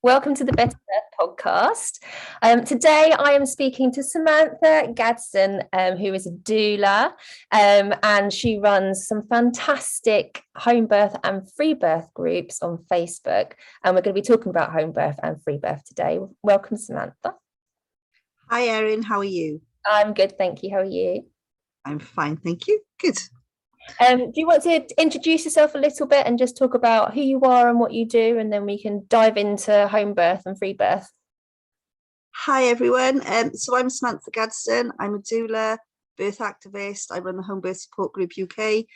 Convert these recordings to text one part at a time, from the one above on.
Welcome to the Better Birth podcast. Today I am speaking to Samantha Gadsden, who is a doula, and she runs some fantastic home birth and free birth groups on Facebook. And we're going to be talking about home birth and free birth today. Welcome, Samantha. Hi, Erin. How are you? I'm good, thank you. How are you? I'm fine, thank you. Good. Do you want to introduce yourself a little bit and just talk about who you are and what you do, and then we can dive into home birth and free birth? Hi, everyone. So I'm Samantha Gadsden. I'm a doula, birth activist. I run the Home Birth Support Group UK,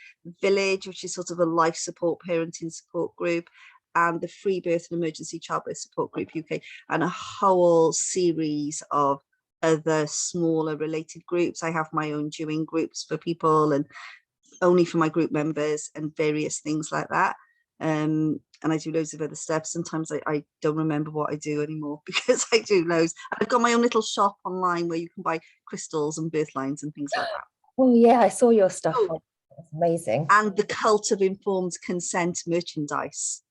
Village, which is sort of a life support parenting support group, and the Free Birth and Emergency Childbirth Support Group UK, and a whole series of other smaller related groups. I have my own doing groups for people and only for my group members and various things like that. And I do loads of other stuff. Sometimes I don't remember what I do anymore because I do loads. I've got my own little shop online where you can buy crystals and birth lines and things like that. Oh yeah, I saw your stuff. That's amazing. And the Cult of Informed Consent merchandise.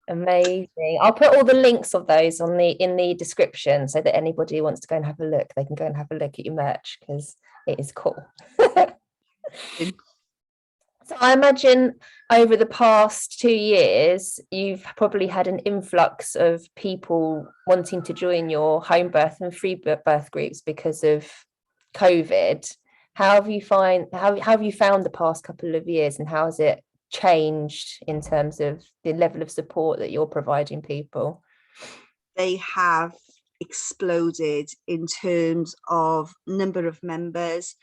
Amazing. I'll put all the links of those in the description so that anybody who wants to go and have a look, they can go and have a look at your merch because it is cool. So I imagine over the past 2 years, you've probably had an influx of people wanting to join your home birth and free birth groups because of COVID. How have you found the past couple of years, and how has it changed in terms of the level of support that you're providing people? They have exploded in terms of number of members,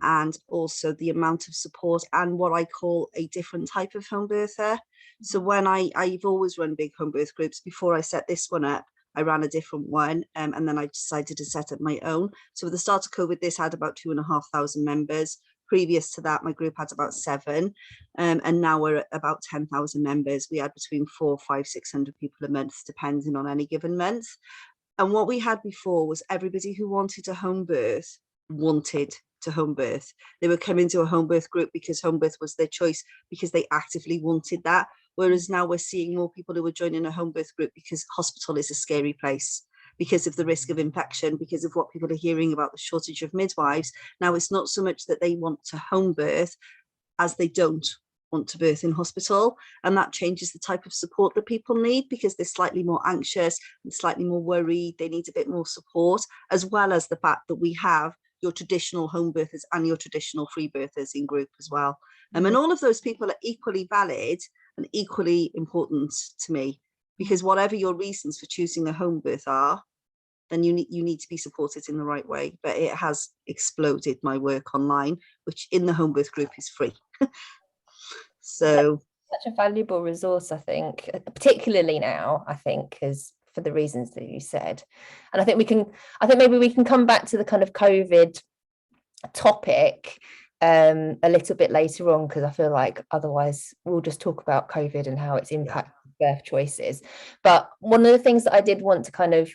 and also the amount of support, and what I call a different type of home birther. So when I've always run big home birth groups. Before I set this one up, I ran a different one, and then I decided to set up my own. So at the start of COVID, this had about 2,500 members. Previous to that, my group had about 7, and now we're at about 10,000 members. We had between 400, 500, 600 people a month, depending on any given month. And what we had before was everybody who wanted a home birth wanted to home birth. They were coming to a home birth group because home birth was their choice, because they actively wanted that. Whereas now we're seeing more people who are joining a home birth group because hospital is a scary place, because of the risk of infection, because of what people are hearing about the shortage of midwives. Now it's not so much that they want to home birth as they don't want to birth in hospital, and that changes the type of support that people need, because they're slightly more anxious and slightly more worried. They need a bit more support, as well as the fact that we have your traditional home birthers and your traditional free birthers in group as well. And all of those people are equally valid and equally important to me, because whatever your reasons for choosing a home birth are, then you need to be supported in the right way. But it has exploded, my work online, which in the home birth group is free. So such a valuable resource, I think, particularly now, I think, because for the reasons that you said. And I think maybe we can come back to the kind of COVID topic a little bit later on, because I feel like otherwise we'll just talk about COVID and how it's impacted birth choices. But one of the things that I did want to kind of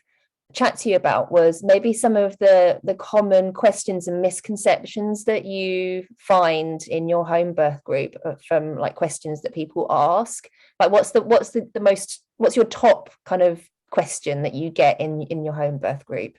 chat to you about was maybe some of the common questions and misconceptions that you find in your home birth group, from like questions that people ask. Like what's your top kind of question that you get in your home birth group?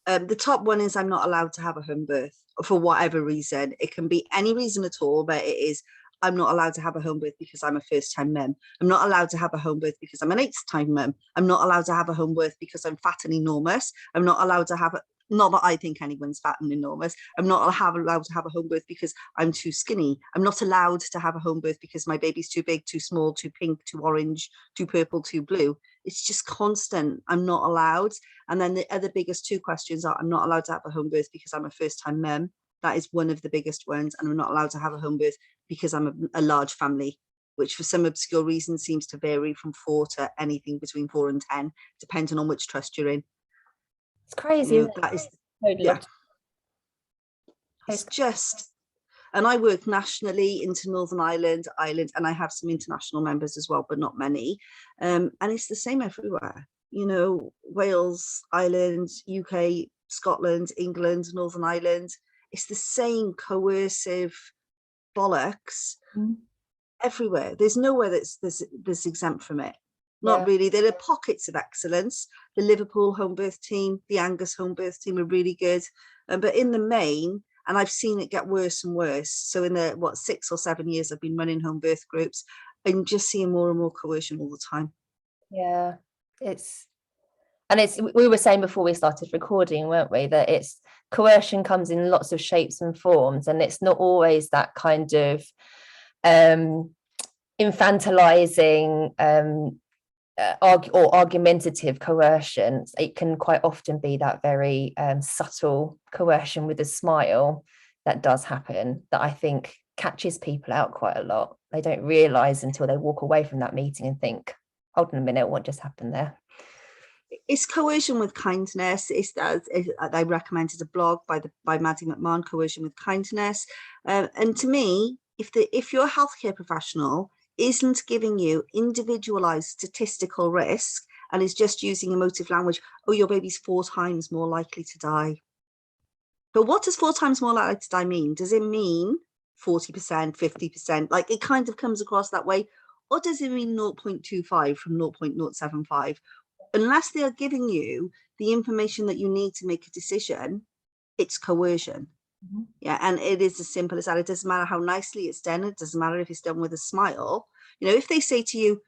The top one is, I'm not allowed to have a home birth for whatever reason. It can be any reason at all, but it is, I'm not allowed to have a home birth because I'm a first-time mum. I'm not allowed to have a home birth because I'm an 8th-time mum. I'm not allowed to have a home birth because I'm fat and enormous. I'm not allowed to have not that I think anyone's fat and enormous. I'm not allowed to have a home birth because I'm too skinny. I'm not allowed to have a home birth because my baby's too big, too small, too pink, too orange, too purple, too blue. It's just constant. I'm not allowed. And then the other biggest 2 questions are, I'm not allowed to have a home birth because I'm a first-time mum. That is one of the biggest ones. And I'm not allowed to have a home birth because I'm a large family, which for some obscure reason seems to vary from 4 to anything between 4 and 10, depending on which trust you're in. It's crazy. That is, yeah. It's just, and I work nationally into Northern Ireland, and I have some international members as well, but not many. And it's the same everywhere. Wales, Ireland, UK, Scotland, England, Northern Ireland. It's the same coercive bollocks everywhere. There's nowhere that's exempt from it. Not Yeah. really. There are pockets of excellence. The Liverpool home birth team, the Angus home birth team are really good. But in the main, and I've seen it get worse and worse. So in the, 6 or 7 years I've been running home birth groups, I'm just seeing more and more coercion all the time. Yeah. We were saying before we started recording, weren't we, that it's coercion comes in lots of shapes and forms, and it's not always that kind of infantilizing or argumentative coercion. It can quite often be that very subtle coercion with a smile that does happen, that I think catches people out quite a lot. They don't realize until they walk away from that meeting and think, hold on a minute, what just happened there? It's coercion with kindness. I recommended a blog by Maddie McMahon, Coercion with Kindness. And to me, if your healthcare professional isn't giving you individualized statistical risk and is just using emotive language, oh, your baby's 4 times more likely to die. But what does 4 times more likely to die mean? Does it mean 40%, 50%? Like, it kind of comes across that way. Or does it mean 0.25 from 0.075? Unless they are giving you the information that you need to make a decision, it's coercion. Mm-hmm. Yeah, and it is as simple as that. It doesn't matter how nicely it's done. It doesn't matter if it's done with a smile. You know, if they say to you,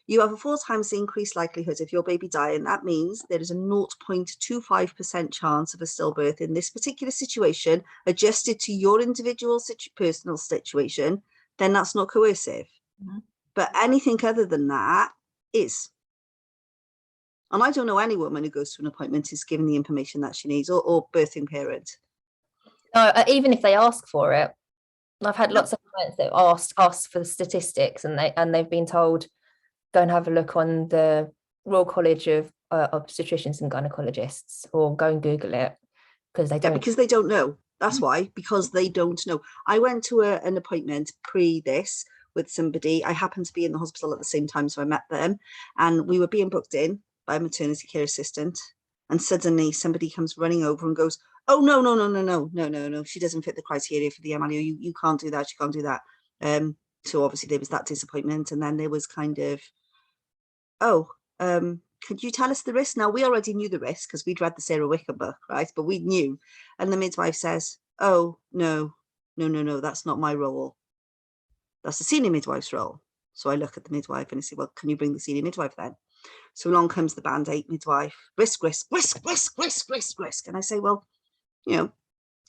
you have a 4 times the increased likelihood of your baby dying, that means there is a 0.25% chance of a stillbirth in this particular situation, adjusted to your individual personal situation, then that's not coercive. Mm-hmm. But anything other than that is. And I don't know any woman who goes to an appointment is given the information that she needs, or birthing parent. No, even if they ask for it. I've had lots of clients that asked for the statistics, and they've been told, go and have a look on the Royal College of Obstetricians and Gynecologists, or go and Google it, because they don't. Yeah, because they don't know. That's why, because they don't know. I went to an appointment pre this with somebody. I happened to be in the hospital at the same time, so I met them, and we were being booked in by a maternity care assistant, and suddenly somebody comes running over and goes, oh, no, she doesn't fit the criteria for the MLU. You can't do that. She can't do that. So obviously there was that disappointment, and then there was kind of, could you tell us the risk? Now, we already knew the risk because we'd read the Sarah Wickham book, right? But we knew. And the midwife says, oh, no, that's not my role. That's the senior midwife's role. So I look at the midwife and I say, well, can you bring the senior midwife then? So along comes the Band 8 midwife. Risk. And I say, well, you know,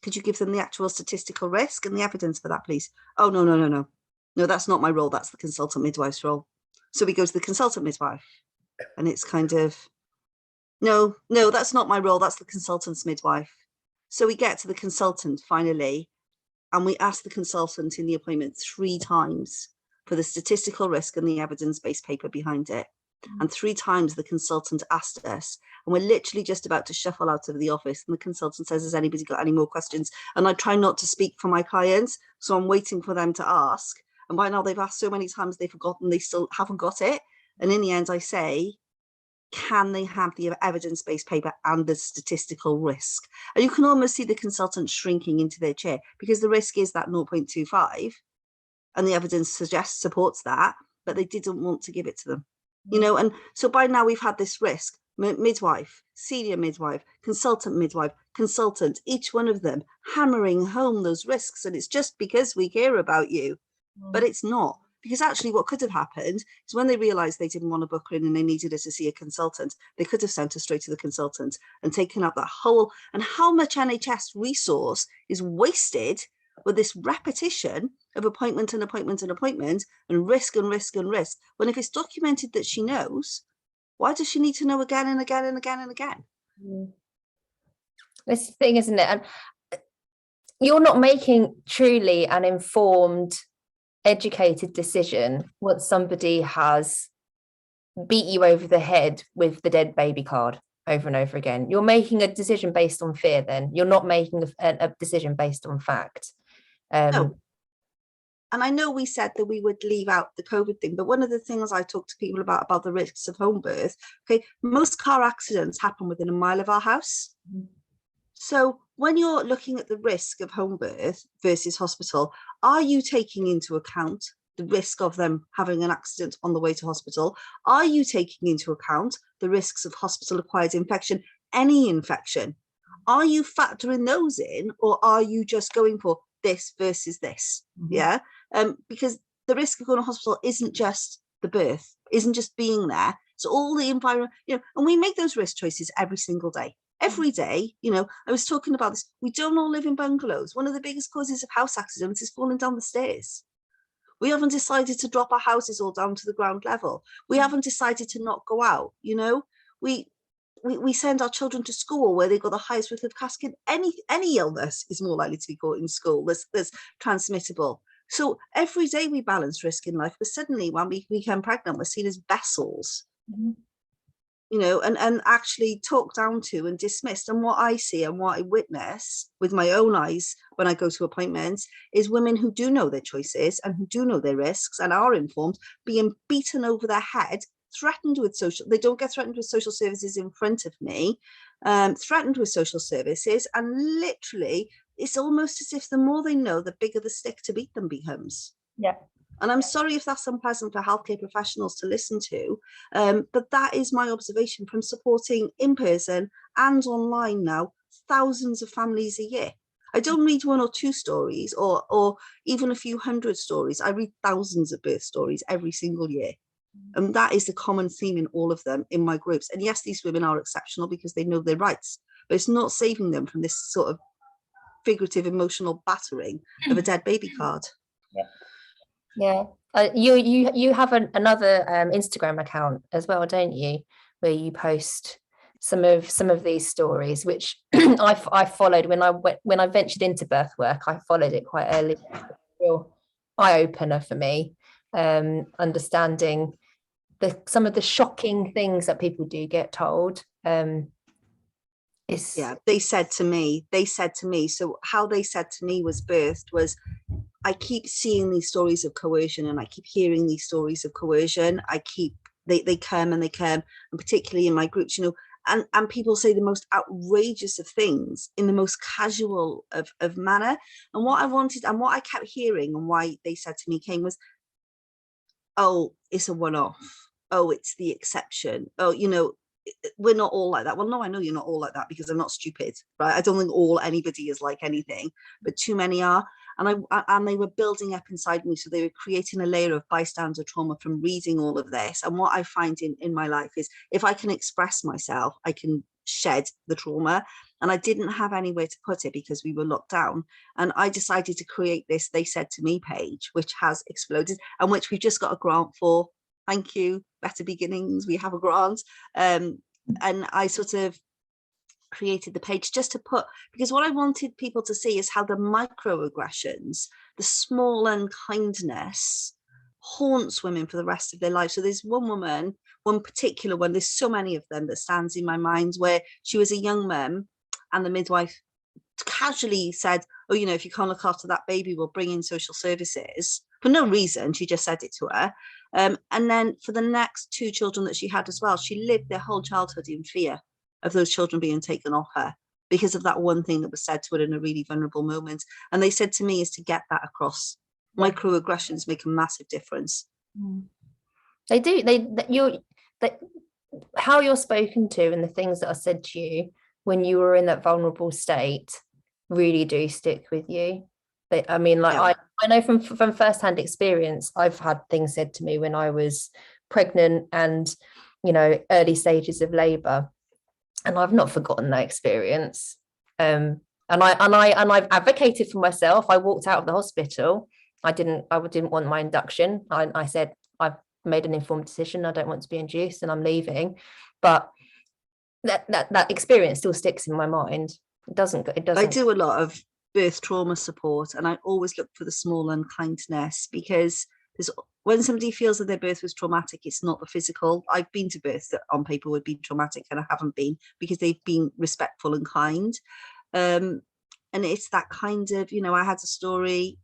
could you give them the actual statistical risk and the evidence for that, please? Oh, no. No, that's not my role. That's the consultant midwife's role. So we go to the consultant midwife. And it's kind of, no, that's not my role. That's the consultant's midwife. So we get to the consultant finally, and we ask the consultant in the appointment 3 times for the statistical risk and the evidence-based paper behind it. And 3 times the consultant asked us, and we're literally just about to shuffle out of the office, and the consultant says, has anybody got any more questions? And I try not to speak for my clients, so I'm waiting for them to ask. And by now they've asked so many times they've forgotten, they still haven't got it. And in the end I say, can they have the evidence-based paper and the statistical risk? And you can almost see the consultant shrinking into their chair, because the risk is that 0.25 and the evidence supports that, but they didn't want to give it to them. You know, and so by now we've had this risk, midwife, senior midwife, consultant, each one of them hammering home those risks. And it's just because we care about you, but it's not. Because actually what could have happened is when they realized they didn't want to book her in and they needed her to see a consultant, they could have sent her straight to the consultant and taken up that whole, and how much NHS resource is wasted with this repetition of appointment and risk, when if it's documented that she knows, why does she need to know again and again and again and again? This thing, isn't it? And you're not making truly an informed, educated decision once somebody has beat you over the head with the dead baby card over and over again. You're making a decision based on fear. Then you're not making a decision based on fact. No. And I know we said that we would leave out the COVID thing, but one of the things I talk to people about the risks of home birth, okay, most car accidents happen within a mile of our house. So when you're looking at the risk of home birth versus hospital, are you taking into account the risk of them having an accident on the way to hospital? Are you taking into account the risks of hospital-acquired infection, any infection? Are you factoring those in, or are you just going for this versus this? Yeah, because the risk of going to hospital isn't just the birth, isn't just being there. So all the environment, and we make those risk choices every single day. Every day, I was talking about this. We don't all live in bungalows. One of the biggest causes of house accidents is falling down the stairs. We haven't decided to drop our houses all down to the ground level. We haven't decided to not go out. We send our children to school where they've got the highest risk of casket. Any illness is more likely to be caught in school. That's transmittable. So every day we balance risk in life, but suddenly when we become pregnant, we're seen as vessels. And actually talked down to and dismissed. And what I see and what I witness with my own eyes when I go to appointments is women who do know their choices and who do know their risks and are informed being beaten over their head, threatened with they don't get threatened with social services in front of me, threatened with social services. And literally, it's almost as if the more they know, the bigger the stick to beat them becomes. Yeah. And I'm sorry if that's unpleasant for healthcare professionals to listen to, but that is my observation from supporting in person and online now, thousands of families a year. I don't read 1 or 2 stories or even a few hundred stories. I read thousands of birth stories every single year. And that is the common theme in all of them in my groups. And yes, these women are exceptional because they know their rights, but it's not saving them from this sort of figurative emotional battering of a dead baby card. Yeah. You have another Instagram account as well, don't you, where you post some of these stories, which I followed when I ventured into birth work. I followed it quite early. Real eye opener for me, understanding some of the shocking things that people do get told. They said to me, so how they said to me was birthed was, I keep seeing these stories of coercion and I keep hearing these stories of coercion. They come, and particularly in my groups, and people say the most outrageous of things in the most casual of manner. And what I wanted and what I kept hearing and why they said to me came was, oh, it's a one-off. Oh, it's the exception. Oh, we're not all like that. Well, no, I know you're not all like that because I'm not stupid, right? I don't think anybody is like anything, but too many are. And they were building up inside me. So they were creating a layer of bystander trauma from reading all of this. And what I find in my life is if I can express myself, I can shed the trauma. And I didn't have anywhere to put it because we were locked down. And I decided to create this They Said to Me page, which has exploded and which we've just got a grant for. Thank you, Better Beginnings. We have a grant. And I sort of created the page just to put, because what I wanted people to see is how the microaggressions, the small unkindness haunts women for the rest of their life. So there's one woman, one particular one, there's so many of them that stands in my mind, where she was a young mum and the midwife casually said, oh, if you can't look after that baby, we'll bring in social services. For no reason, she just said it to her. And then for the next 2 children that she had as well, she lived their whole childhood in fear of those children being taken off her because of that one thing that was said to her in a really vulnerable moment. And they said to me is to get that across. Microaggressions make a massive difference. They do. How you're spoken to and the things that are said to you when you were in that vulnerable state really do stick with you. I know from firsthand experience, I've had things said to me when I was pregnant and early stages of labor, and I've not forgotten that experience. And I've advocated for myself. I walked out of the hospital. I didn't want my induction. I said I've made an informed decision. I don't want to be induced, and I'm leaving. But that experience still sticks in my mind. It doesn't. I do a lot of birth trauma support, and I always look for the small unkindness, because when somebody feels that their birth was traumatic, it's not the physical. I've been to births that on paper would be traumatic, and I haven't been, because they've been respectful and kind. And it's that kind of, I had a story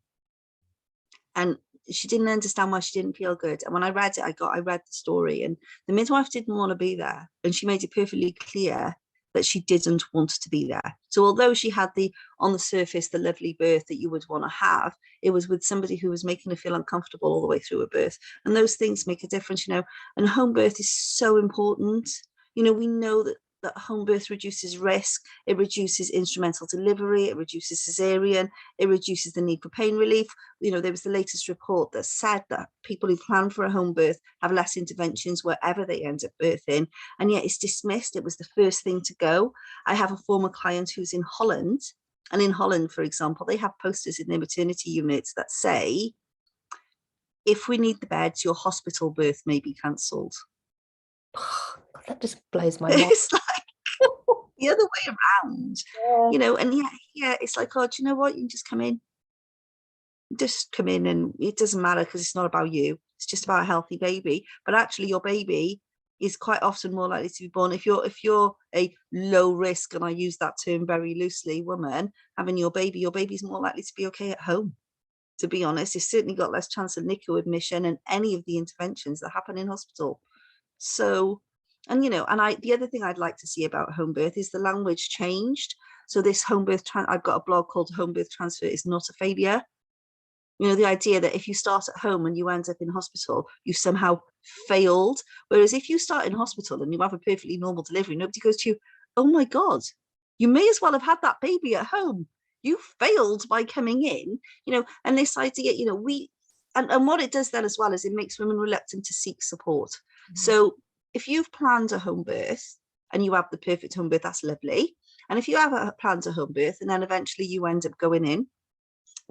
and she didn't understand why she didn't feel good. And when I read it, I read the story, and the midwife didn't want to be there. And she made it perfectly clear that she didn't want to be there. So although she had on the surface, the lovely birth that you would want to have, it was with somebody who was making her feel uncomfortable all the way through a birth. And those things make a difference, and home birth is so important. We know that home birth reduces risk, it reduces instrumental delivery, it reduces cesarean, it reduces the need for pain relief. There was the latest report that said that people who plan for a home birth have less interventions wherever they end up birthing, and yet it's dismissed. It was the first thing to go. I have a former client who's in Holland, and in Holland, for example, they have posters in their maternity units that say, if we need the beds, your hospital birth may be cancelled. That just blows my mind. It's like the other way around, and it's like, oh, do you know what? You can just come in. And it doesn't matter because it's not about you. It's just about a healthy baby. But actually your baby is quite often more likely to be born. If you're a low risk, and I use that term very loosely, woman, having your baby's more likely to be okay at home. To be honest, you've certainly got less chance of NICU admission and any of the interventions that happen in hospital. So, and the other thing I'd like to see about home birth is the language changed. So this home birth, I've got a blog called Home Birth Transfer is Not a Failure. The idea that if you start at home and you end up in hospital, you somehow failed. Whereas if you start in hospital and you have a perfectly normal delivery, nobody goes to you, oh my God, you may as well have had that baby at home. You failed by coming in, and this idea, and what it does then as well is it makes women reluctant to seek support. Mm-hmm. So if you've planned a home birth and you have the perfect home birth, that's lovely. And if you have planned a home birth and then eventually you end up going in,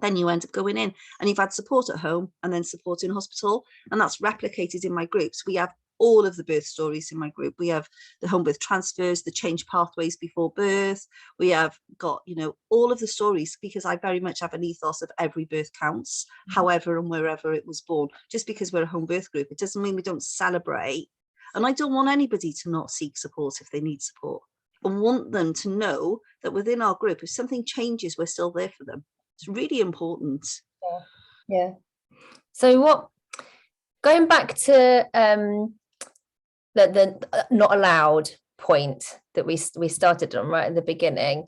and you've had support at home and then support in hospital, and that's replicated in my groups. We have all of the birth stories in my group. We have the home birth transfers, the change pathways before birth. We have got, all of the stories, because I very much have an ethos of every birth counts, however and wherever it was born. Just because we're a home birth group, it doesn't mean we don't celebrate. And I don't want anybody to not seek support if they need support. I want them to know that within our group, if something changes, we're still there for them. It's really important. Yeah. So going back to the not allowed point that we started on right at the beginning,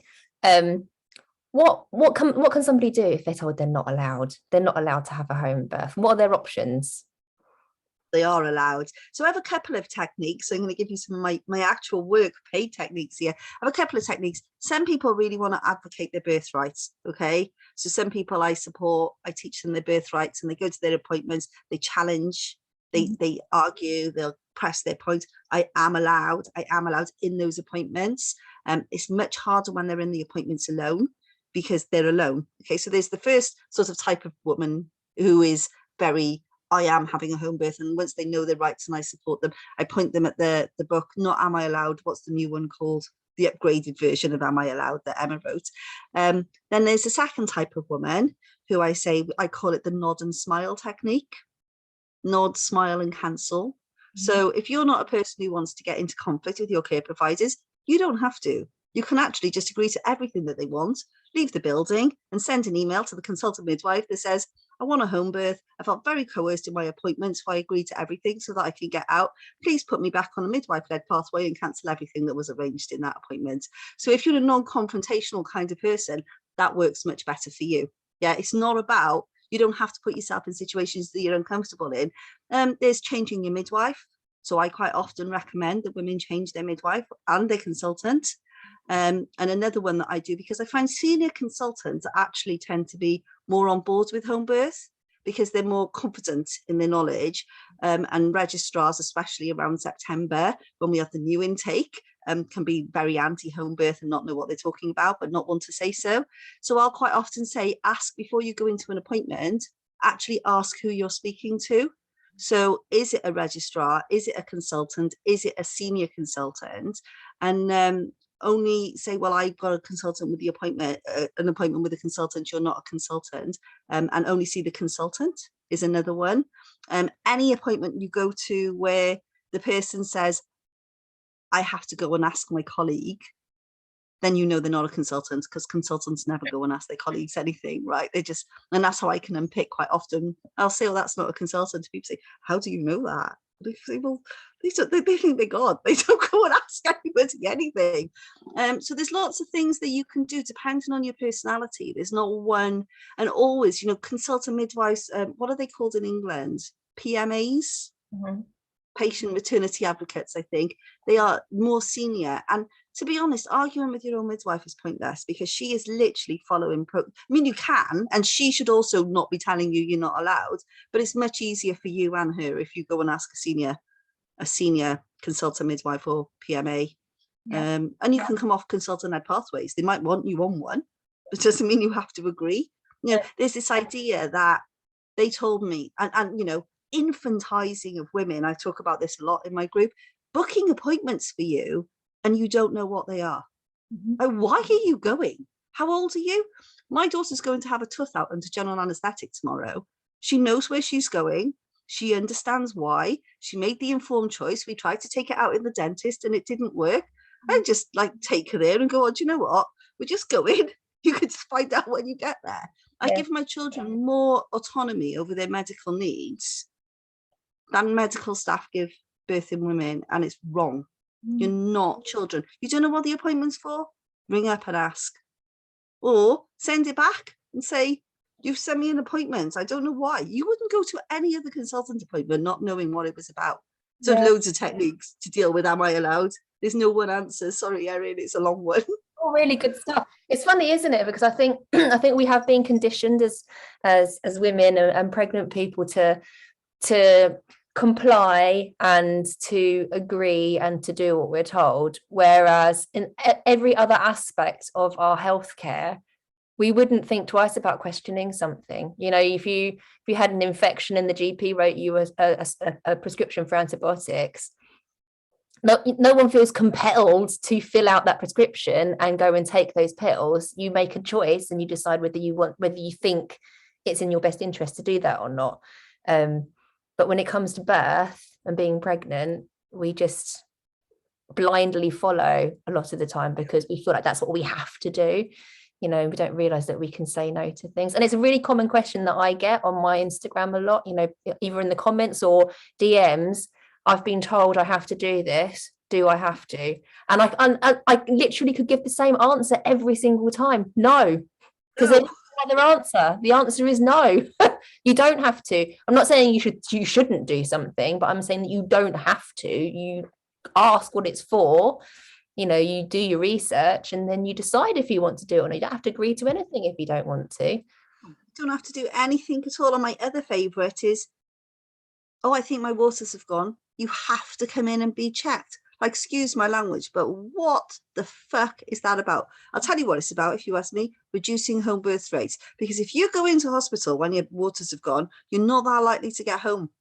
what can somebody do if they're told they're not allowed to have a home birth? What are their options? They are allowed. So I have a couple of techniques. So I'm going to give you some of my actual work paid techniques here. I have a couple of techniques. Some people really want to advocate their birth rights. Okay. So some people I support, I teach them their birth rights, and they go to their appointments, they challenge, they argue, they'll press their point. I am allowed in those appointments. It's much harder when they're in the appointments alone, because they're alone. Okay. So there's the first sort of type of woman who is very, I am having a home birth, and once they know their rights and I support them, I point them at the book, not Am I Allowed? What's the new one called? The upgraded version of Am I Allowed that Emma wrote. Then there's a second type of woman who I call it the nod and smile technique. Nod, smile and cancel. Mm-hmm. So if you're not a person who wants to get into conflict with your care providers, you don't have to. You can actually just agree to everything that they want, leave the building and send an email to the consultant midwife that says, I want a home birth. I felt very coerced in my appointments, so I agreed to everything so that I can get out. Please put me back on a midwife-led pathway and cancel everything that was arranged in that appointment. So if you're a non-confrontational kind of person, that works much better for you. Yeah, it's not about, you don't have to put yourself in situations that you're uncomfortable in. There's changing your midwife. So I quite often recommend that women change their midwife and their consultant. And another one that I do, because I find senior consultants actually tend to be more on board with home birth because they're more confident in their knowledge, and registrars, especially around September when we have the new intake, can be very anti-home birth and not know what they're talking about, but not want to say so. So I'll quite often say, ask before you go into an appointment, actually ask who you're speaking to. So is it a registrar? Is it a consultant? Is it a senior consultant? And only say, well, I've got a consultant with the appointment, an appointment with a consultant, you're not a consultant, and only see the consultant is another one. Any appointment you go to where the person says, I have to go and ask my colleague, then you know they're not a consultant, because consultants never go and ask their colleagues anything, right? They just, and that's how I can unpick quite often. I'll say, oh, that's not a consultant. People say, how do you know that? They say, well, they think they're God. They don't go and ask anybody anything. So there's lots of things that you can do depending on your personality. There's not one, and always, consult a midwives. What are they called in England? PMAs, patient maternity advocates. I think they are more senior. And to be honest, arguing with your own midwife is pointless, because she is literally following. You can, and she should also not be telling you you're not allowed. But it's much easier for you and her if you go and ask a senior consultant midwife or PMA. Yeah. And you can come off consultant-led pathways. They might want you on one, but it doesn't mean you have to agree. There's this idea that they told me, and infantizing of women. I talk about this a lot in my group. Booking appointments for you and you don't know what they are. Like, why are you going? How old are you? My daughter's going to have a tooth out under general anaesthetic tomorrow. She knows where she's going. She understands why. She made the informed choice. We tried to take it out in the dentist and it didn't work. I just take her there and go, do you know what? We're just going. You could find out when you get there. I give my children more autonomy over their medical needs than medical staff give birthing women, and it's wrong. You're not children. You don't know what the appointment's for? Ring up and ask. Or send it back and say, you've sent me an appointment. I don't know why. You wouldn't go to any other consultant appointment not knowing what it was about. So loads of techniques to deal with am I allowed? There's no one answer. Sorry, Erin, it's a long one. Oh, really good stuff. It's funny, isn't it? Because I think we have been conditioned as women and pregnant people to comply and to agree and to do what we're told, whereas in every other aspect of our healthcare, we wouldn't think twice about questioning something. If you had an infection and the GP wrote you a prescription for antibiotics, no one feels compelled to fill out that prescription and go and take those pills. You make a choice and you decide whether you think it's in your best interest to do that or not. But when it comes to birth and being pregnant, we just blindly follow a lot of the time because we feel like that's what we have to do. We don't realize that we can say no to things. And it's a really common question that I get on my Instagram a lot, either in the comments or DMs. I've been told I have to do this. Do I have to? And I literally could give the same answer every single time. No, because there's no other answer. The answer is no. You don't have to. I'm not saying you shouldn't do something, but I'm saying that you don't have to. You ask what it's for. You do your research and then you decide if you want to do it or not. You don't have to agree to anything if you don't want to. You don't have to do anything at all. And my other favourite is, I think my waters have gone. You have to come in and be checked. Excuse my language, but what the fuck is that about? I'll tell you what it's about, if you ask me: reducing home birth rates. Because if you go into hospital when your waters have gone, you're not that likely to get home,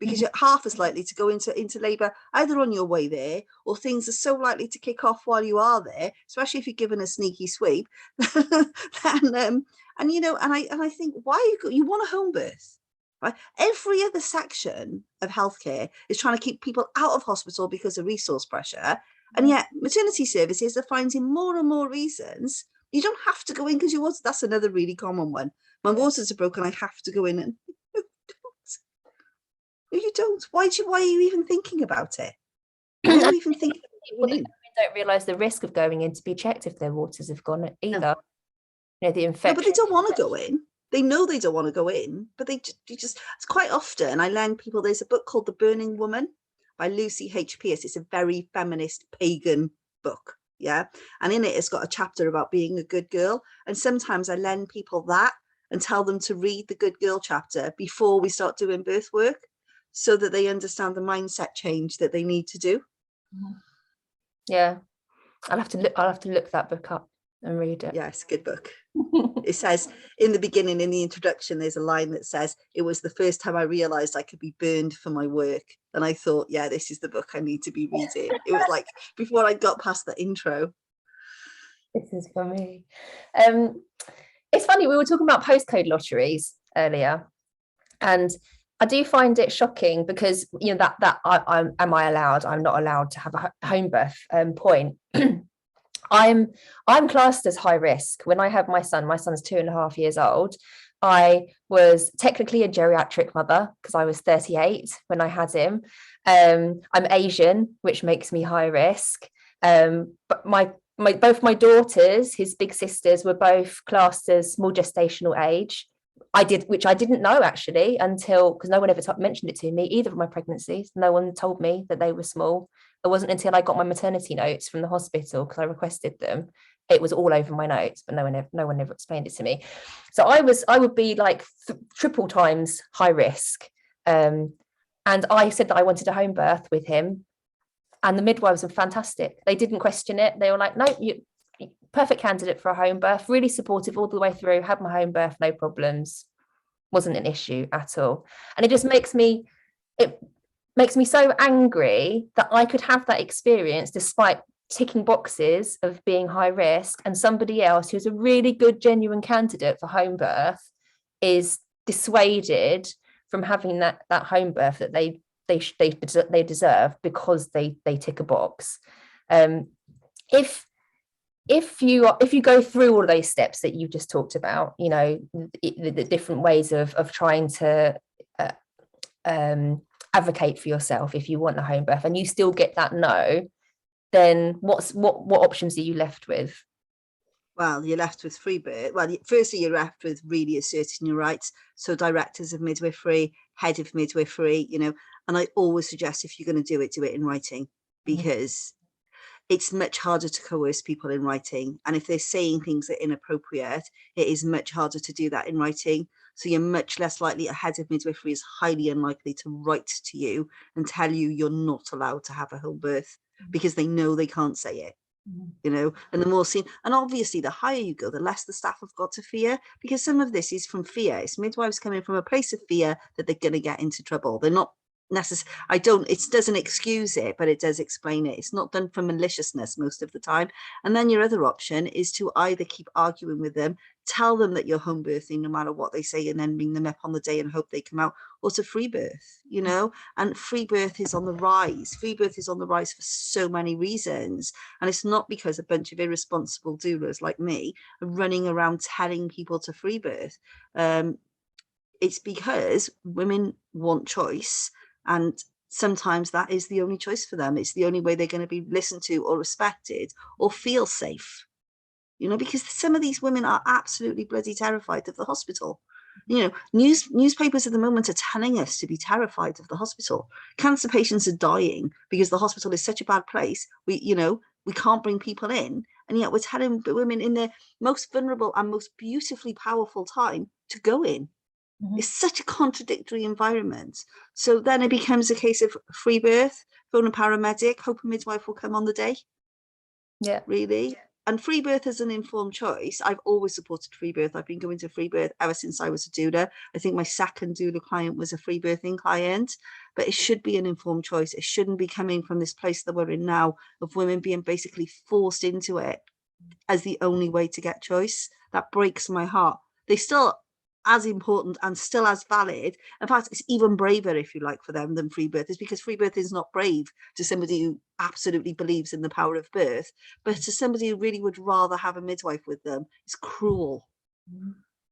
because you're half as likely to go into labour either on your way there, or things are so likely to kick off while you are there, especially if you're given a sneaky sweep. And I think, why you want a home birth? Right? Every other section of healthcare is trying to keep people out of hospital because of resource pressure. And yet maternity services are finding more and more reasons. You don't have to go in because that's another really common one. My waters are broken, I have to go in. And you don't. Why are you even thinking about it? Why are you even thinking about it? Don't realise the risk of going in to be checked if their waters have gone either. No. The infection. No, but they don't want to go in. They know they don't want to go in, but it's quite often. I lend people, there's a book called The Burning Woman by Lucy H. Pierce. It's a very feminist pagan book. Yeah. And in it, it's got a chapter about being a good girl. And sometimes I lend people that and tell them to read the good girl chapter before we start doing birth work, so that they understand the mindset change that they need to do. Yeah. I'll have to look that book up and read it. Yeah, it's a good book. It says in the beginning, in the introduction, there's a line that says, it was the first time I realized I could be burned for my work. And I thought, yeah, this is the book I need to be reading. It was before I got past the intro. This is for me. It's funny, we were talking about postcode lotteries earlier, and I do find it shocking because that am I allowed? I'm not allowed to have a home birth point. I'm classed as high risk. When I have my son's 2.5 years old, I was technically a geriatric mother because I was 38 when I had him. I'm Asian, which makes me high risk. But both my daughters, his big sisters, were both classed as small gestational age. Which I didn't know actually until, because no one ever mentioned it to me, either of my pregnancies. No one told me that they were small. It wasn't until I got my maternity notes from the hospital, because I requested them. It was all over my notes, but no one ever explained it to me. So I would be like triple times high risk. And I said that I wanted a home birth with him, and the midwives were fantastic. They didn't question it. They were like, no, you perfect candidate for a home birth, really supportive all the way through, had my home birth, no problems, wasn't an issue at all. And it makes me so angry that I could have that experience despite ticking boxes of being high risk, and somebody else who's a really good, genuine candidate for home birth is dissuaded from having that home birth that they deserve because they tick a box. If you go through all of those steps that you've just talked about, you know, the different ways of trying to advocate for yourself if you want a home birth, and you still get that no, then what options are you left with? Well, you're left with freebirth. Well, firstly, you're left with really asserting your rights. So directors of midwifery, head of midwifery, you know, and I always suggest if you're going to do it in writing, because it's much harder to coerce people in writing. And if they're saying things that are inappropriate, it is much harder to do that in writing. So you're much less likely, a head of midwifery is highly unlikely to write to you and tell you you're not allowed to have a home birth, because they know they can't say it. You know, and the more seen, and obviously the higher you go, the less the staff have got to fear, because some of this is from fear. It's midwives coming from a place of fear that they're going to get into trouble. They're not necessarily, it doesn't excuse it, but it does explain it. It's not done from maliciousness most of the time. And then your other option is to either keep arguing with them, tell them that you're home birthing no matter what they say, and then ring them up on the day and hope they come out, or to free birth, you know. And free birth is on the rise. Free birth is on the rise for so many reasons. And it's not because a bunch of irresponsible doulas like me are running around telling people to free birth. It's because women want choice, and sometimes that is the only choice for them. It's the only way they're going to be listened to or respected or feel safe, you know, because some of these women are absolutely bloody terrified of the hospital. You know, newspapers at the moment are telling us to be terrified of the hospital. Cancer patients are dying because the hospital is such a bad place. We can't bring people in, and yet we're telling women in their most vulnerable and most beautifully powerful time to go in. It's such a contradictory environment. So then it becomes a case of free birth, phone a paramedic, hope a midwife will come on the day. Yeah, really. Yeah. And free birth is an informed choice. I've always supported free birth. I've been going to free birth ever since I was a doula. I think my second doula client was a free birthing client, but it should be an informed choice. It shouldn't be coming from this place that we're in now of women being basically forced into it as the only way to get choice. That breaks my heart. They still as important and still as valid. In fact, it's even braver, if you like, for them than free birth, is because free birth is not brave to somebody who absolutely believes in the power of birth, but to somebody who really would rather have a midwife with them. It's cruel.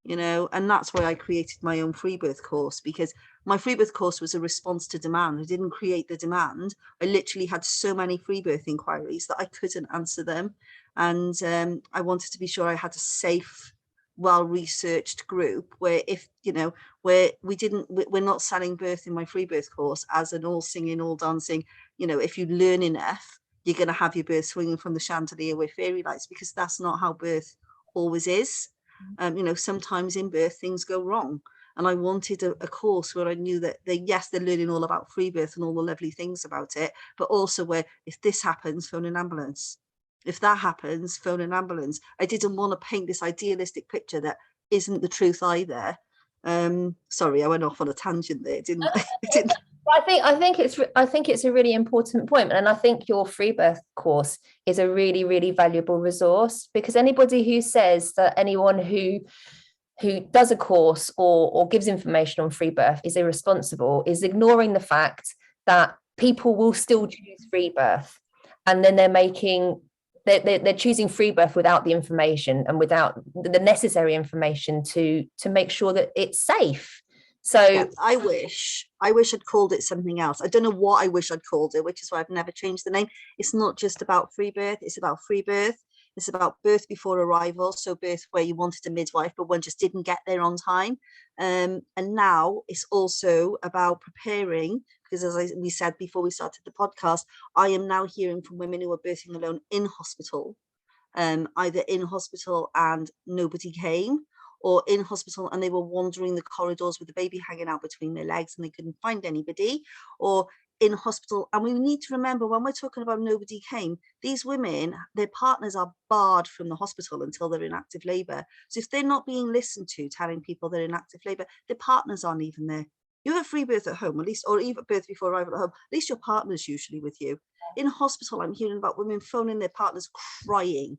You know, and that's why I created my own free birth course, because my free birth course was a response to demand. I didn't create the demand. I literally had so many free birth inquiries that I couldn't answer them. And I wanted to be sure I had a safe, well-researched group where, if you know, where we're not selling birth in my free birth course as an all singing, all dancing, you know, if you learn enough, you're going to have your birth swinging from the chandelier with fairy lights, because that's not how birth always is. You know, sometimes in birth things go wrong, and I wanted a course where I knew that they're learning all about free birth and all the lovely things about it, but also where if this happens, phone an ambulance. If that happens, phone an ambulance. I didn't want to paint this idealistic picture that isn't the truth either. Sorry, I went off on a tangent there, didn't I? I think it's a really important point, and I think your free birth course is a really, really valuable resource, because anybody who says that anyone who does a course or gives information on free birth is irresponsible is ignoring the fact that people will still choose free birth, and then they're they're choosing free birth without the information and without the necessary information to make sure that it's safe. So yeah, I wish I'd called it something else. I don't know what I wish I'd called it, which is why I've never changed the name. It's not just about free birth, it's about free birth. It's about birth before arrival, so birth where you wanted a midwife but one just didn't get there on time. And now it's also about preparing, because as we said before we started the podcast, I am now hearing from women who are birthing alone in hospital, either in hospital and nobody came, or in hospital and they were wandering the corridors with the baby hanging out between their legs and they couldn't find anybody, or in hospital. And we need to remember, when we're talking about nobody came, these women, their partners are barred from the hospital until they're in active labour. So if they're not being listened to, telling people they're in active labour, their partners aren't even there. You have a free birth at home, at least, or even birth before arrival at home, at least your partner's usually with you. In hospital, I'm hearing about women phoning their partners crying,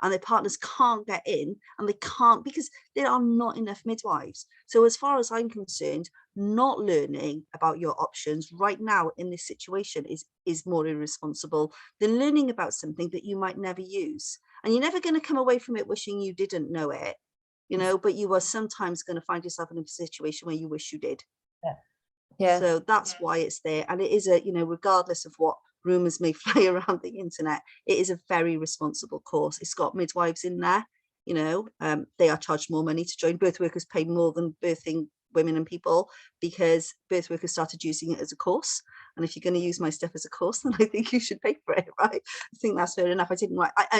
and their partners can't get in, and they can't because there are not enough midwives. So as far as I'm concerned, not learning about your options right now in this situation is more irresponsible than learning about something that you might never use. And you're never going to come away from it wishing you didn't know it, but you are sometimes going to find yourself in a situation where you wish you did. Yeah. So that's why it's there. And it is regardless of what rumors may fly around the internet, it is a very responsible course. It's got midwives in there, they are charged more money to join. Birth workers pay more than birthing women and people because birth workers started using it as a course. And if you're going to use my stuff as a course, then I think you should pay for it, right? I think that's fair enough. It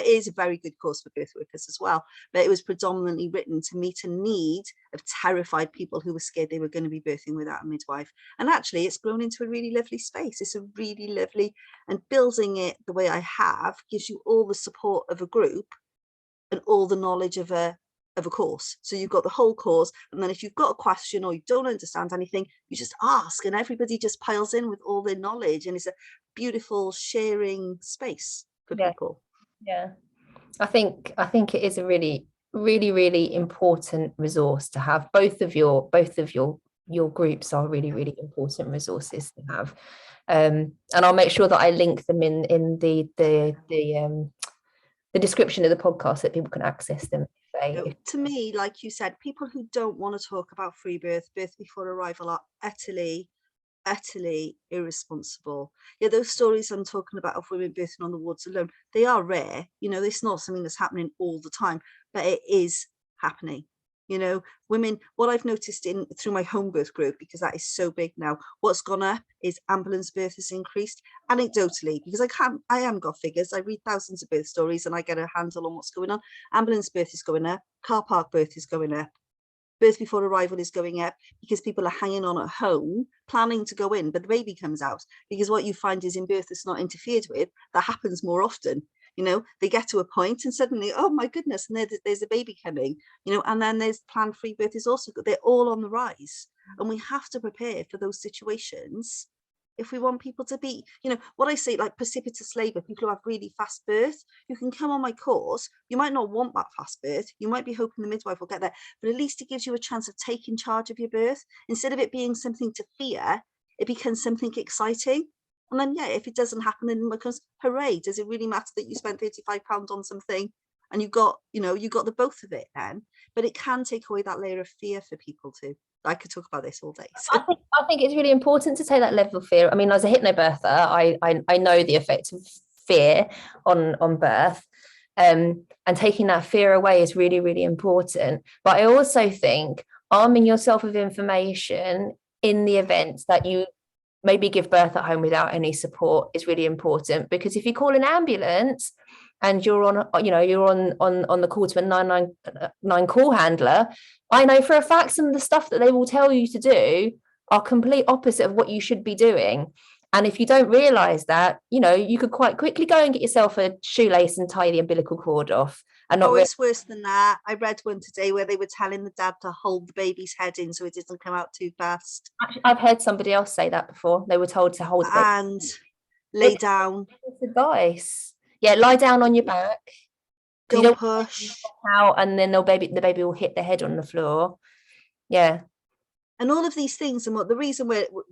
is a very good course for birth workers as well, but it was predominantly written to meet a need of terrified people who were scared they were going to be birthing without a midwife. And actually it's grown into a really lovely space. It's a really lovely, and building it the way I have gives you all the support of a group and all the knowledge of a course. So you've got the whole course, and then if you've got a question or you don't understand anything, you just ask, and everybody just piles in with all their knowledge, and it's a beautiful sharing space for people. Yeah, I think it is a really, really, really important resource to have. Both of your groups are really, really important resources to have, and I'll make sure that I link them in the description of the podcast so that people can access them. To me, like you said, people who don't want to talk about free birth before arrival are utterly irresponsible. Yeah, those stories I'm talking about of women birthing on the wards alone, they are rare. It's not something that's happening all the time, but it is happening. Women, what I've noticed through my home birth group, because that is so big now, what's gone up is ambulance birth has increased. Anecdotally, because I haven't got figures, I read thousands of birth stories and I get a handle on what's going on. Ambulance birth is going up, car park birth is going up, birth before arrival is going up, because people are hanging on at home planning to go in, but the baby comes out. Because what you find is in birth that's not interfered with, that happens more often. They get to a point and suddenly, oh my goodness, and there's a baby coming, and then there's planned free birth is also good. They're all on the rise, and we have to prepare for those situations if we want people to be, what I say, like precipitous labour, people who have really fast birth, you can come on my course. You might not want that fast birth. You might be hoping the midwife will get there, but at least it gives you a chance of taking charge of your birth. Instead of it being something to fear, it becomes something exciting. And then, yeah, if it doesn't happen, then it becomes, hooray, does it really matter that you spent £35 on something and you got the both of it then? But it can take away that layer of fear for people too. I could talk about this all day. So. I think it's really important to take that level of fear. I mean, as a hypnobirther, I know the effect of fear on birth, and taking that fear away is really, really important. But I also think arming yourself with information in the event that you maybe give birth at home without any support is really important, because if you call an ambulance and you're on the call to a 999 call handler, I know for a fact some of the stuff that they will tell you to do are complete opposite of what you should be doing. And if you don't realize that, you could quite quickly go and get yourself a shoelace and tie the umbilical cord off. And it's worse than that. I read one today where they were telling the dad to hold the baby's head in so it doesn't come out too fast. I've heard somebody else say that before. They were told to hold the baby and lay down. Advice. Yeah, lie down on your back. Don't push out, and then the baby will hit their head on the floor. Yeah. And all of these things, and what the reason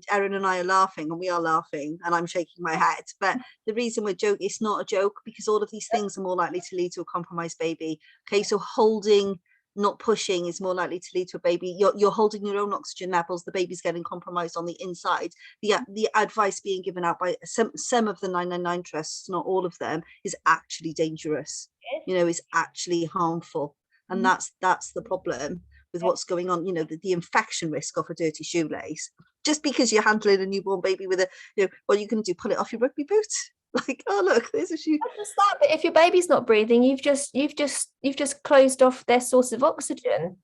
Erin and I are laughing, and we are laughing, and I'm shaking my head, but the reason we're joking, it's not a joke, because all of these things are more likely to lead to a compromised baby. Okay, so holding, not pushing, is more likely to lead to a baby. You're holding your own oxygen levels, the baby's getting compromised on the inside. The advice being given out by some of the 999 trusts, not all of them, is actually dangerous. You know, is actually harmful, and that's the problem with what's going on. You know, the infection risk of a dirty shoelace, just because you're handling a newborn baby with a, you know, what you can do, pull it off your rugby boot. Like, oh look, there's a shoe. Not just that, but if your baby's not breathing, you've just closed off their source of oxygen,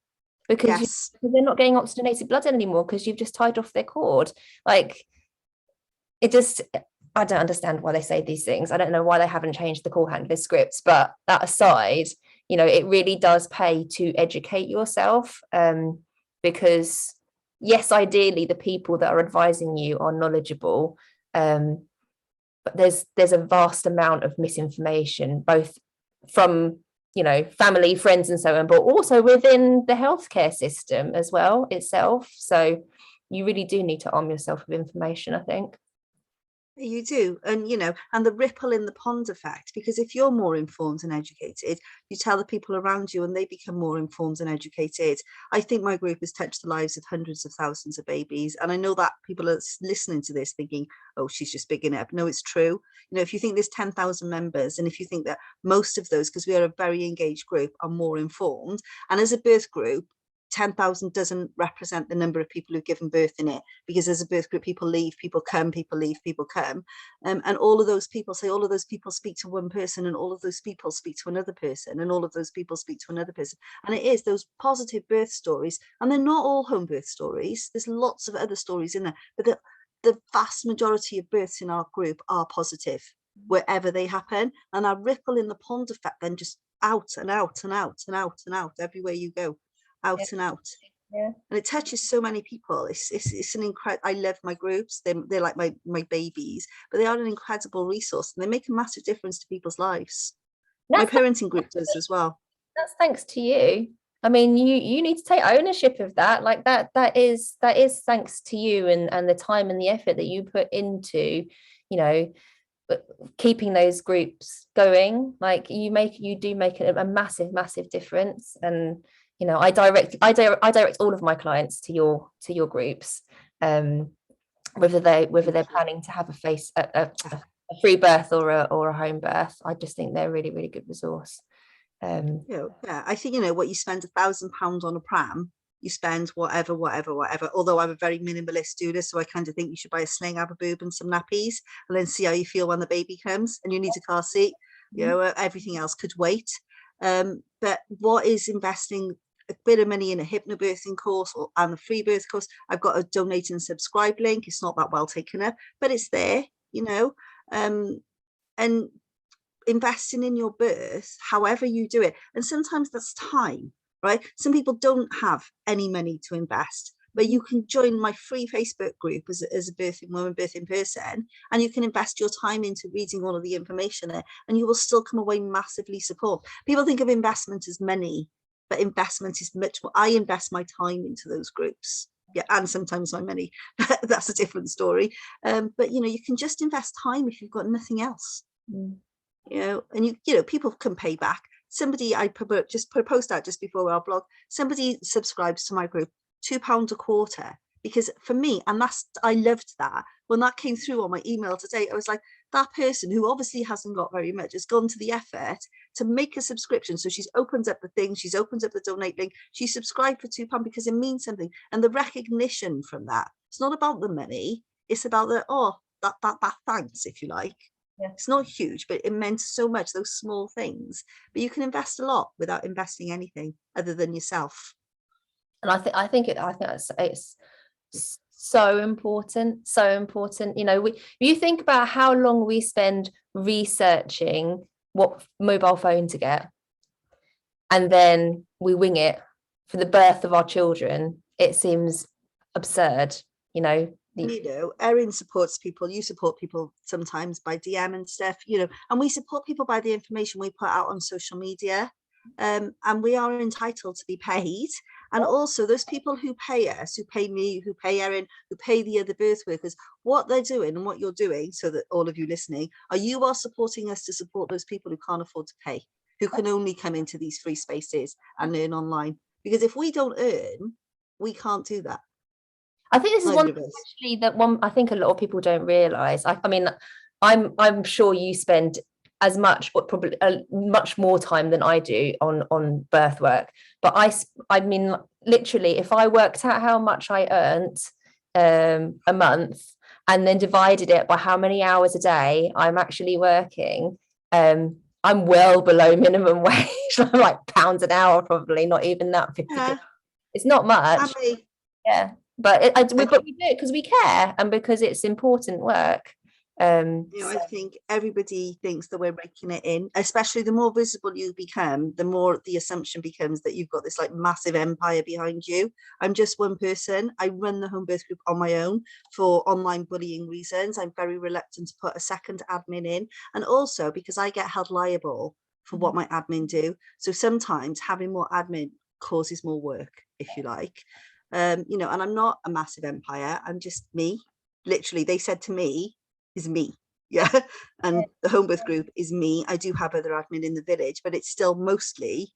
because Yes. they're not getting oxygenated blood anymore, because you've just tied off their cord. Like, it just, I don't understand why they say these things. I don't know why they haven't changed the call handler scripts, but that aside, you know, it really does pay to educate yourself, because yes, ideally the people that are advising you are knowledgeable, but there's a vast amount of misinformation, both from, you know, family, friends and so on, but also within the healthcare system as well itself. So you really do need to arm yourself with information, I think. You do. And, you know, and the ripple in the pond effect, because if you're more informed and educated, you tell the people around you and they become more informed and educated. I think my group has touched the lives of hundreds of thousands of babies. And I know that people are listening to this thinking, oh, she's just bigging it up. No, it's true. You know, if you think there's 10,000 members, and if you think that most of those, because we are a very engaged group, are more informed, and as a birth group, 10,000 doesn't represent the number of people who've given birth in it, because as a birth group, people leave, people come, people leave, people come. And all of those people say, all of those people speak to one person, and all of those people speak to another person, and all of those people speak to another person. And it is those positive birth stories, and they're not all home birth stories. There's lots of other stories in there, but the vast majority of births in our group are positive wherever they happen. And our ripple in the pond effect then just out and out and out and out and out everywhere you go. Out and out. Yeah. And it touches so many people. It's an incredible, I love my groups. They're like my babies, but they are an incredible resource, and they make a massive difference to people's lives. My parenting group does as well. That's thanks to you. I mean, you need to take ownership of that. Like that is thanks to you, and the time and the effort that you put into, you know, keeping those groups going. Like you do make a massive difference. And you know, I direct all of my clients to your groups, whether they're planning to have a free birth or a home birth. I just think they're a really, really good resource. You know, yeah, I think, you know, what you spend £1,000 on a pram, you spend whatever. Although I'm a very minimalist doula, so I kind of think you should buy a sling, have a boob and some nappies, and then see how you feel when the baby comes and you need a car seat. You know, everything else could wait. But what is investing a bit of money in a hypnobirthing course and the free birth course? I've got a donate and subscribe link. It's not that well taken up, but it's there, you know. And investing in your birth, however you do it, and sometimes that's time, right? Some people don't have any money to invest, but you can join my free Facebook group as a birthing woman, birthing person, and you can invest your time into reading all of the information there, and you will still come away massively supported. People think of investment as money, but investment is much more. I invest my time into those groups, yeah, and sometimes my money. That's a different story. But you know, you can just invest time if you've got nothing else. You know, and you know, people can pay back. Somebody, I just put a post out just before our blog. Somebody subscribes to my group, £2 a quarter, because for me, and I loved that when that came through on my email today. I was like, that person who obviously hasn't got very much has gone to the effort to make a subscription. So she's opened up the thing, she's opened up the donate link, she subscribed for £2 because it means something. And the recognition from that, it's not about the money, it's about that thanks, if you like. Yeah. It's not huge, but it meant so much, those small things. But you can invest a lot without investing anything other than yourself. And I think it's so important. You know, you think about how long we spend researching what mobile phone to get, and then we wing it for the birth of our children. It seems absurd, you know. You know, Erin supports people, you support people sometimes by DM and stuff, you know, and we support people by the information we put out on social media. And we are entitled to be paid. And also those people who pay us, who pay me, who pay Erin, who pay the other birth workers, what they're doing and what you're doing, so that all of you listening, you are supporting us to support those people who can't afford to pay, who can only come into these free spaces and learn online. Because if we don't earn, we can't do that. I think this is one actually that one I think a lot of people don't realise. I mean, I'm sure you spend as much, or probably much more time than I do on birth work. But I mean, literally, if I worked out how much I earned a month and then divided it by how many hours a day I'm actually working, I'm well below minimum wage. I'm like pounds an hour, probably, not even that. 50. Yeah. It's not much. Yeah. But we do it because we care and because it's important work. I think everybody thinks that we're raking it in, especially the more visible you become, the more the assumption becomes that you've got this like massive empire behind you. I'm just one person. I run the home birth group on my own for online bullying reasons. I'm very reluctant to put a second admin in, and also because I get held liable for what my admin do. So sometimes having more admin causes more work, if you like. And I'm not a massive empire. I'm just me. Literally, they said to me, is me. Yeah. And the home birth group is me. I do have other admin in the village, but it's still mostly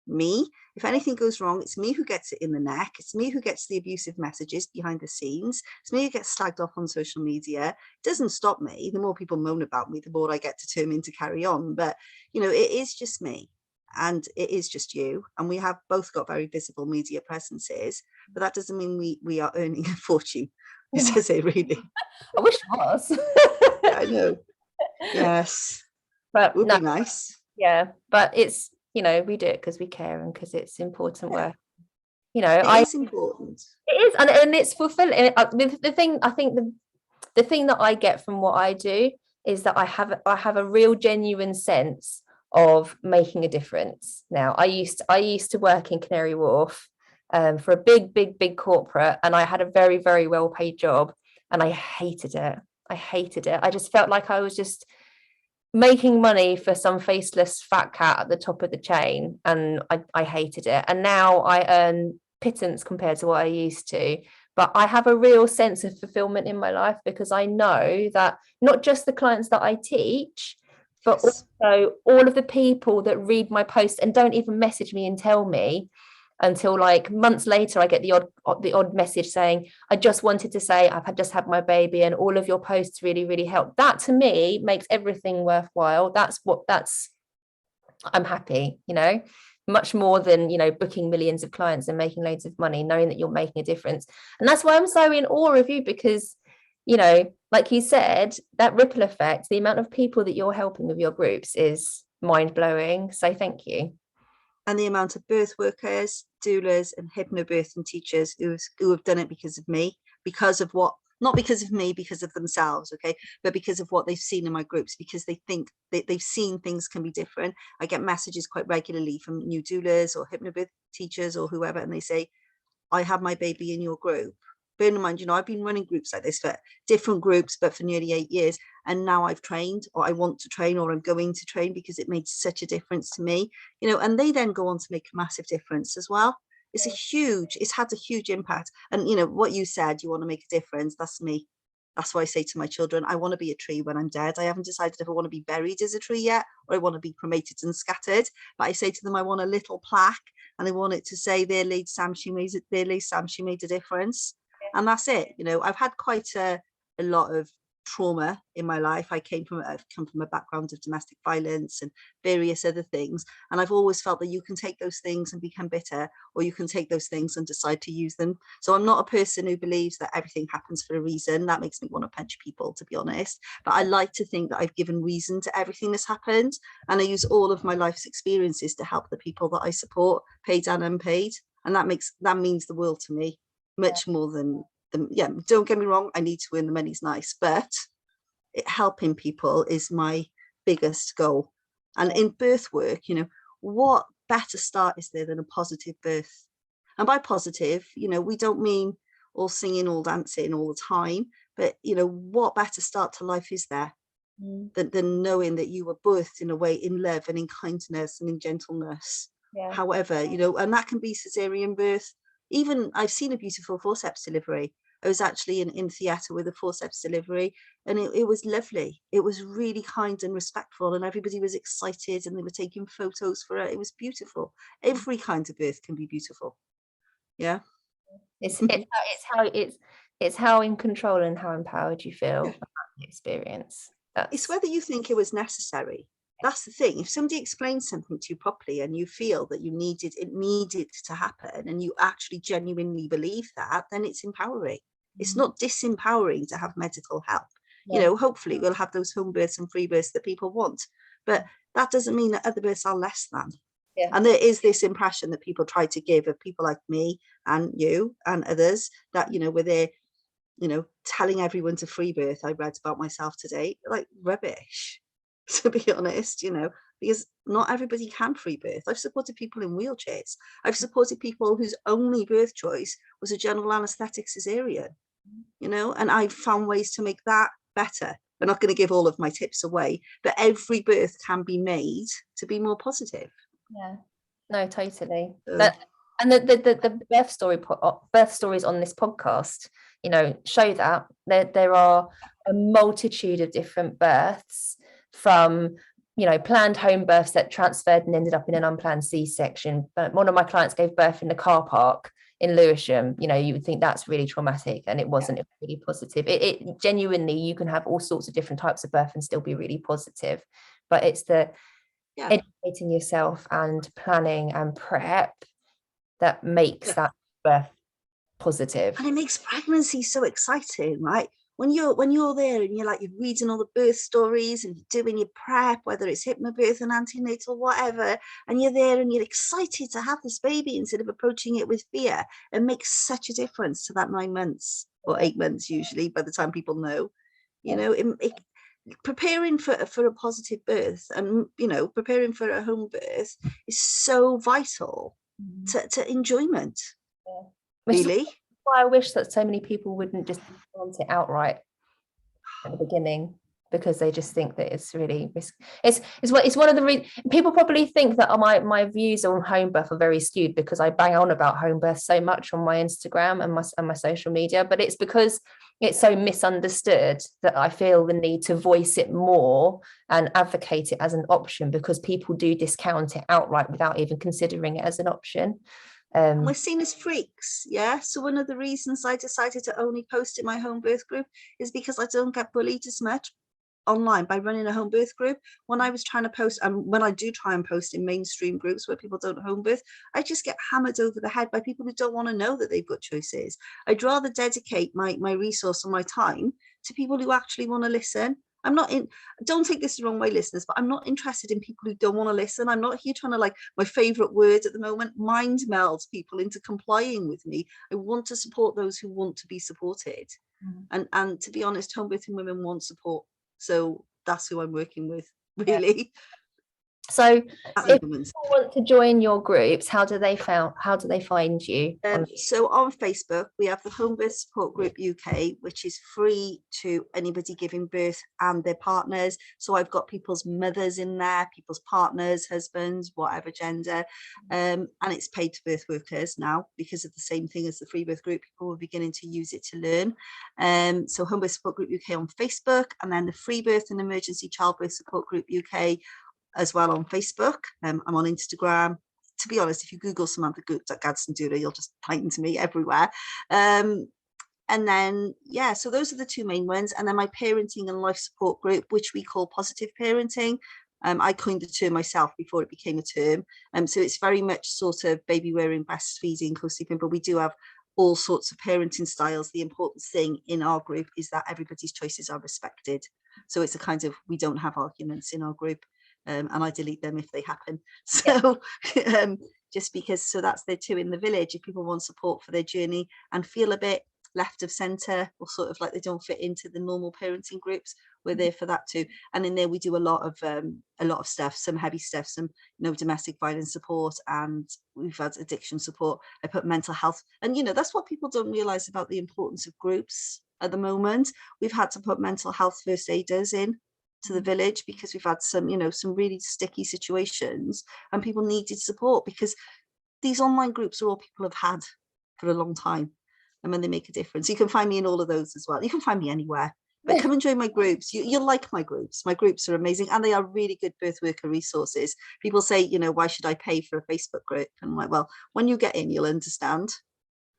me. If anything goes wrong, it's me who gets it in the neck. It's me who gets the abusive messages behind the scenes. It's me who gets slagged off on social media. It doesn't stop me. The more people moan about me, the more I get determined to carry on. But, it is just me. And it is just you. And we have both got very visible media presences, but that doesn't mean we are earning a fortune. Does it really? I wish it was. Yeah, I know. Yes. But it would be nice. Yeah. But it's, we do it because we care and because it's important work. It's important. It is, and it's fulfilling. The thing, I think the thing that I get from what I do is that I have a real genuine sense of making a difference. Now, I used to work in Canary Wharf for a big corporate, and I had a very, very well paid job, and I hated it. I just felt like I was just making money for some faceless fat cat at the top of the chain, and I hated it. And now I earn pittance compared to what I used to, but I have a real sense of fulfillment in my life because I know that not just the clients that I teach, but also all of the people that read my posts and don't even message me and tell me until like months later. I get the odd message saying, I just wanted to say I've just had my baby and all of your posts really, really helped. That to me makes everything worthwhile. I'm happy, much more than, booking millions of clients and making loads of money, knowing that you're making a difference. And that's why I'm so in awe of you, because, like you said, that ripple effect, the amount of people that you're helping with your groups is mind-blowing. So thank you. And the amount of birth workers, doulas and hypnobirthing teachers who have done it because of me, not because of me, because of themselves, okay, but because of what they've seen in my groups, because they think they've seen things can be different. I get messages quite regularly from new doulas or hypnobirth teachers or whoever, and they say, I have my baby in your group. Bear in mind, I've been running groups like this for different groups, but for nearly 8 years. And now I've trained, or I want to train, or I'm going to train because it made such a difference to me, and they then go on to make a massive difference as well. It's had a huge impact. And, what you said, you want to make a difference. That's me. That's why I say to my children, I want to be a tree when I'm dead. I haven't decided if I want to be buried as a tree yet, or I want to be cremated and scattered. But I say to them, I want a little plaque, and I want it to say, there laid Sam, she made a difference. And that's it. I've had quite a lot of trauma in my life. I've come from a background of domestic violence and various other things. And I've always felt that you can take those things and become bitter, or you can take those things and decide to use them. So I'm not a person who believes that everything happens for a reason. That makes me want to punch people, to be honest. But I like to think that I've given reason to everything that's happened. And I use all of my life's experiences to help the people that I support, paid and unpaid. And that means the world to me, much more than don't get me wrong, I need to earn the money's nice, but helping people is my biggest goal. And in birth work, what better start is there than a positive birth? And by positive, we don't mean all singing, all dancing all the time, but what better start to life is there than knowing that you were birthed in a way, in love and in kindness and in gentleness. However, and that can be cesarean birth, even I've seen a beautiful forceps delivery. I was actually in theatre with a forceps delivery, and it was lovely. It was really kind and respectful, and everybody was excited, and they were taking photos for it. It was beautiful. Every kind of birth can be beautiful. Yeah. It's how in control and how empowered you feel Yeah. about the experience. It's whether you think it was necessary. That's the thing. If somebody explains something to you properly and you feel that it needed to happen, and you actually genuinely believe that, then it's empowering. It's not disempowering to have medical help. You know, hopefully we'll have those home births and free births that people want, but that doesn't mean that other births are less than. Yeah. And there is this impression that people try to give of people like me and you and others that, you know, we're there, you know, telling everyone to free birth. I read about myself today, like rubbish, to be honest, you know, because not everybody can free birth. I've supported people in wheelchairs. I've supported people whose only birth choice was a general anaesthetic cesarean, you know, and I've found ways to make that better. I'm not going to give all of my tips away, but every birth can be made to be more positive. Yeah, no, totally. And the birth stories on this podcast, you know, show that there are a multitude of different births, from, you know, planned home births that transferred and ended up in an unplanned C-section. But one of my clients gave birth in the car park in Lewisham. You know, you would think that's really traumatic, and it wasn't. It was really positive. It genuinely, you can have all sorts of different types of birth and still be really positive, but it's the educating yourself and planning and prep that makes that birth positive. And it makes pregnancy so exciting, right? When you're there and you're reading all the birth stories and you're doing your prep, whether it's hypnobirth and antenatal, whatever, and you're there and you're excited to have this baby instead of approaching it with fear, it makes such a difference to that 9 months or 8 months usually by the time people know. You know, preparing for a positive birth and, you know, preparing for a home birth is so vital to enjoyment. Really? Why I wish that so many people wouldn't just want it outright at the beginning, because they just think that it's really risky. It's one of the people probably think that my views on home birth are very skewed because I bang on about home birth so much on my Instagram and my social media, but it's because it's so misunderstood that I feel the need to voice it more and advocate it as an option, because people do discount it outright without even considering it as an option. And we're seen as freaks, yeah? So one of the reasons I decided to only post in my home birth group is because I don't get bullied as much online by running a home birth group. When I was trying to post, and when I do try and post in mainstream groups where people don't home birth, I just get hammered over the head by people who don't want to know that they've got choices. I'd rather dedicate my resource and my time to people who actually want to listen. Don't take this the wrong way, listeners, but I'm not interested in people who don't want to listen. I'm not here trying to, my favorite word at the moment, mind meld people into complying with me. I want to support those who want to be supported. And to be honest, home birthing women want support. So that's who I'm working with, really. So if people want to join your groups, how do they find you? So on Facebook, we have the Home Birth Support Group UK, which is free to anybody giving birth and their partners. So I've got people's mothers in there, people's partners, husbands, whatever gender, and it's paid to birth workers now because of the same thing as the free birth group. People are beginning to use it to learn. So Home Birth Support Group UK on Facebook, and then the Free Birth and Emergency Childbirth Support Group UK as well on Facebook. I'm on Instagram. To be honest, if you Google Samantha Gadsden doula, you'll just type into me everywhere. And then, so those are the two main ones. And then my parenting and life support group, which we call positive parenting. I coined the term myself before it became a term. So it's very much sort of baby wearing, breastfeeding, co-sleeping, but we do have all sorts of parenting styles. The important thing in our group is that everybody's choices are respected. So it's a kind of, we don't have arguments in our group. And I delete them if they happen. So just because, so that's the two in the village. If people want support for their journey and feel a bit left of centre, or sort of like they don't fit into the normal parenting groups, we're there for that too. And in there we do a lot of stuff, some heavy stuff, some domestic violence support, and we've had addiction support. I put mental health, and that's what people don't realise about the importance of groups at the moment. We've had to put mental health first aiders in to the village because we've had some really sticky situations and people needed support, because these online groups are all people have had. for a long time, and when they make a difference. You can find me in all of those as well. You can find me anywhere, but come and join my groups. You'll like my groups. My groups are amazing, and they are really good birth worker resources. People say, you know, why should I pay for a Facebook group? And I'm like, well, when you get in, you'll understand.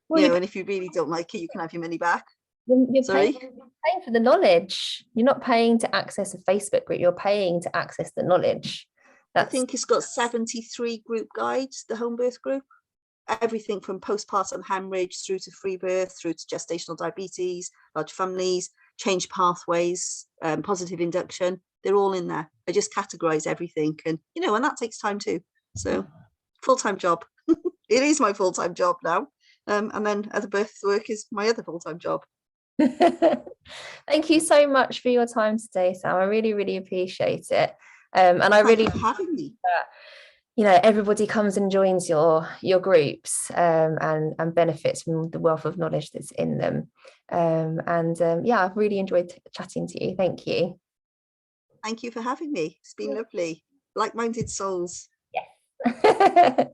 Well, you know, and if you really don't like it, you can have your money back. you're Sorry? paying for the knowledge. You're not paying to access a Facebook group. You're paying to access the knowledge. I think it's got 73 group guides, the home birth group. Everything from postpartum hemorrhage through to free birth, through to gestational diabetes, large families, change pathways, positive induction. They're all in there. I just categorize everything, and you know, and that takes time too. So full-time job. It is my full-time job now. And then other birth work is my other full-time job. Thank you so much for your time today, Sam. I really, really appreciate it. And I Thank really you for having me. You know, everybody comes and joins your groups and benefits from the wealth of knowledge that's in them. Yeah, I've really enjoyed chatting to you. Thank you. Thank you for having me. It's been lovely. Like-minded souls. Yes.